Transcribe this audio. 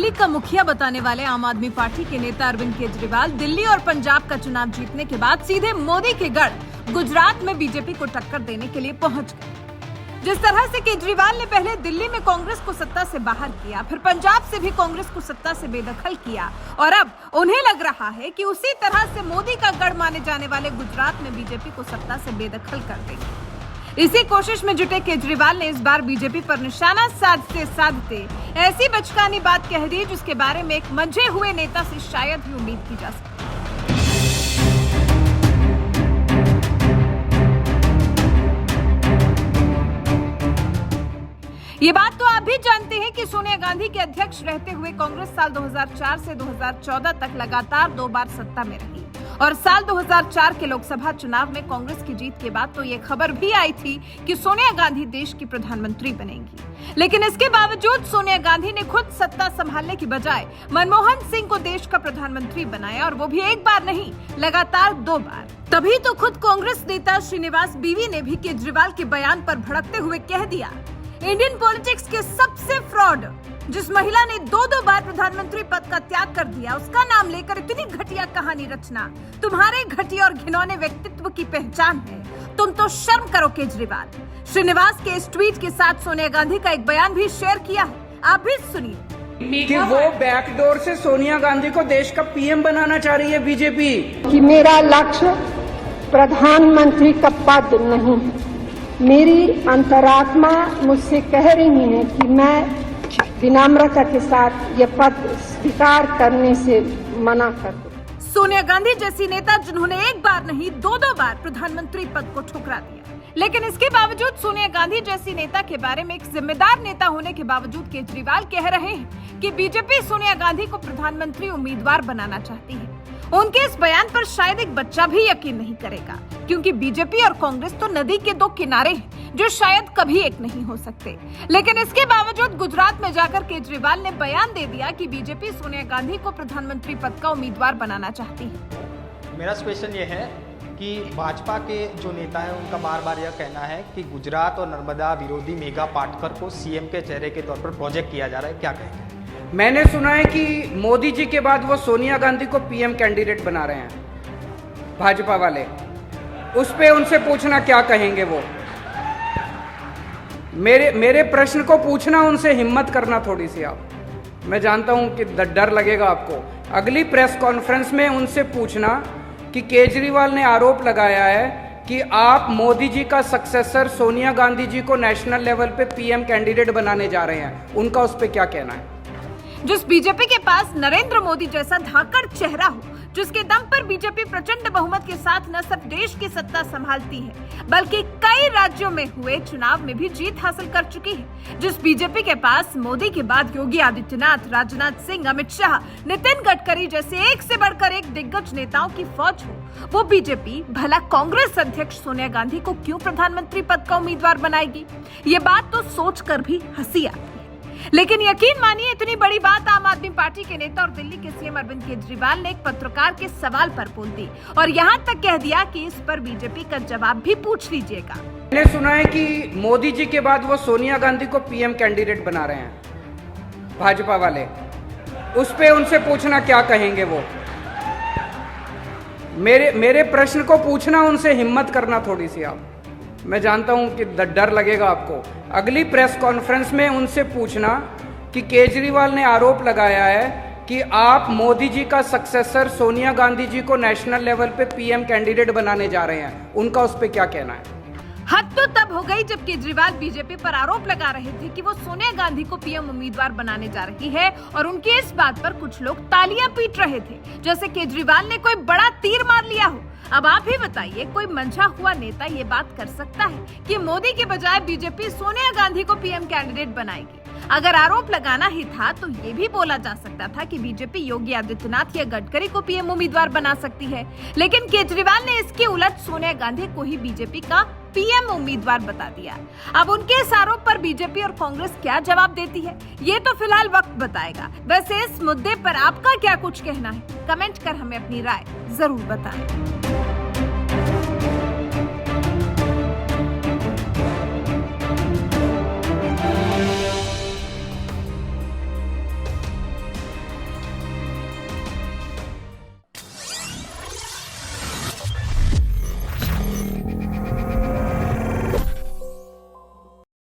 दिल्ली का मुखिया बताने वाले आम आदमी पार्टी के नेता अरविंद केजरीवाल दिल्ली और पंजाब का चुनाव जीतने के बाद सीधे मोदी के गढ़ गुजरात में बीजेपी को टक्कर देने के लिए पहुंच गए। जिस तरह से केजरीवाल ने पहले दिल्ली में कांग्रेस को सत्ता से बाहर किया, फिर पंजाब से भी कांग्रेस को सत्ता से बेदखल किया और अब उन्हें लग रहा है कि उसी तरह से मोदी का गढ़ माने जाने वाले गुजरात में बीजेपी को सत्ता से बेदखल कर देंगे। इसी कोशिश में जुटे केजरीवाल ने इस बार बीजेपी पर निशाना साधते साधते ऐसी बचकानी बात कह दी जिसके बारे में एक मंझे हुए नेता से शायद ही उम्मीद की जा सकती। ये बात तो आप भी जानते हैं कि सोनिया गांधी के अध्यक्ष रहते हुए कांग्रेस साल 2004 से 2014 तक लगातार 2 बार सत्ता में रही और साल 2004 के लोकसभा चुनाव में कांग्रेस की जीत के बाद तो ये खबर भी आई थी कि सोनिया गांधी देश की प्रधानमंत्री बनेंगी। लेकिन इसके बावजूद सोनिया गांधी ने खुद सत्ता संभालने की बजाय मनमोहन सिंह को देश का प्रधानमंत्री बनाया और वो भी एक बार नहीं, लगातार 2 बार। तभी तो खुद कांग्रेस नेता श्रीनिवास बीवी ने भी केजरीवाल के बयान पर भड़कते हुए कह दिया, इंडियन पॉलिटिक्स के सबसे फ्रॉड जिस महिला ने 2 बार प्रधानमंत्री पद का त्याग कर दिया, उसका नाम लेकर इतनी घटिया कहानी रचना तुम्हारे घटिया और घिनौने व्यक्तित्व की पहचान है। तुम तो शर्म करो केजरीवाल। श्रीनिवास के इस ट्वीट के साथ सोनिया गांधी का एक बयान भी शेयर किया है, आप भी सुनिए। कि वो बैकडोर से सोनिया गांधी को देश का पीएम बनाना चाह रही है बीजेपी। कि मेरा लक्ष्य प्रधानमंत्री का पद नहीं है, मेरी अंतरात्मा मुझसे कह रही है कि मैं विनम्रता के साथ ये पद स्वीकार करने से मना कर दूं। सोनिया गांधी जैसी नेता जिन्होंने एक बार नहीं 2 बार प्रधानमंत्री पद को ठुकरा दिया, लेकिन इसके बावजूद सोनिया गांधी जैसी नेता के बारे में एक जिम्मेदार नेता होने के बावजूद केजरीवाल कह रहे हैं कि बीजेपी सोनिया गांधी को प्रधानमंत्री उम्मीदवार बनाना चाहती है। उनके इस बयान पर शायद एक बच्चा भी यकीन नहीं करेगा, क्योंकि बीजेपी और कांग्रेस तो नदी के 2 किनारे हैं जो शायद कभी एक नहीं हो सकते। लेकिन इसके बावजूद गुजरात में जाकर केजरीवाल ने बयान दे दिया कि बीजेपी सोनिया गांधी को प्रधानमंत्री पद का उम्मीदवार बनाना चाहती है। मेरा क्वेश्चन ये है कि भाजपा के जो नेता है उनका बार बार यह कहना है कि गुजरात और नर्मदा विरोधी मेघा पाटकर को सीएम के चेहरे के तौर पर प्रोजेक्ट किया जा रहा है, क्या कहेंगे? मैंने सुना है कि मोदी जी के बाद वो सोनिया गांधी को पीएम कैंडिडेट बना रहे हैं भाजपा वाले। उस पे उनसे पूछना क्या कहेंगे वो। मेरे प्रश्न को पूछना, उनसे हिम्मत करना थोड़ी सी आप। मैं जानता हूं कि डर लगेगा आपको। अगली प्रेस कॉन्फ्रेंस में उनसे पूछना कि केजरीवाल ने आरोप लगाया है कि आप मोदी जी का सक्सेसर सोनिया गांधी जी को नेशनल लेवल पे पीएम कैंडिडेट बनाने जा रहे हैं, उनका उस पे क्या कहना है। जिस बीजेपी के पास नरेंद्र मोदी जैसा धाकड़ चेहरा हो, जिसके दम पर बीजेपी प्रचंड बहुमत के साथ न सिर्फ देश की सत्ता संभालती है बल्कि कई राज्यों में हुए चुनाव में भी जीत हासिल कर चुकी है, जिस बीजेपी के पास मोदी के बाद योगी आदित्यनाथ, राजनाथ सिंह, अमित शाह, नितिन गडकरी जैसे एक से बढ़कर एक दिग्गज नेताओं की फौज हो, वो बीजेपी भला कांग्रेस अध्यक्ष सोनिया गांधी को क्यों प्रधानमंत्री पद का उम्मीदवार बनाएगी? ये बात तो सोचकर भी हंसी आती है। लेकिन यकीन मानिए, इतनी बड़ी बात आम आदमी पार्टी के नेता और दिल्ली के सीएम अरविंद केजरीवाल ने एक पत्रकार के सवाल पर बोल दी और यहाँ तक कह दिया कि इस पर बीजेपी का जवाब भी पूछ लीजिएगा। मैंने सुना है कि मोदी जी के बाद वो सोनिया गांधी को पीएम कैंडिडेट बना रहे हैं भाजपा वाले। उस पे उनसे पूछना क्या कहेंगे वो। मेरे प्रश्न को पूछना, उनसे हिम्मत करना थोड़ी सी आप। मैं जानता हूं कि डर लगेगा आपको। अगली प्रेस कॉन्फ्रेंस में उनसे पूछना कि केजरीवाल ने आरोप लगाया है कि आप मोदी जी का सक्सेसर सोनिया गांधी जी को नेशनल लेवल पे पीएम कैंडिडेट बनाने जा रहे हैं, उनका उस पे क्या कहना है। हद तो तब हो गई जब केजरीवाल बीजेपी पर आरोप लगा रहे थे कि वो सोनिया गांधी को पीएम उम्मीदवार बनाने जा रही है और उनकी इस बात पर कुछ लोग तालियां पीट रहे थे, जैसे केजरीवाल ने कोई बड़ा तीर मार लिया हो। अब आप ही बताइए, कोई मंझा हुआ नेता ये बात कर सकता है कि मोदी के बजाय बीजेपी सोनिया गांधी को पीएम कैंडिडेट बनाएगी? अगर आरोप लगाना ही था तो ये भी बोला जा सकता था कि बीजेपी योगी आदित्यनाथ या गडकरी को पीएम उम्मीदवार बना सकती है, लेकिन केजरीवाल ने इसके उलट सोनिया गांधी को ही बीजेपी का पीएम उम्मीदवार बता दिया। अब उनके इस आरोप पर बीजेपी और कांग्रेस क्या जवाब देती है, ये तो फिलहाल वक्त बताएगा। वैसे इस मुद्दे पर आपका क्या कुछ कहना है, कमेंट कर हमें अपनी राय जरूर बताएं।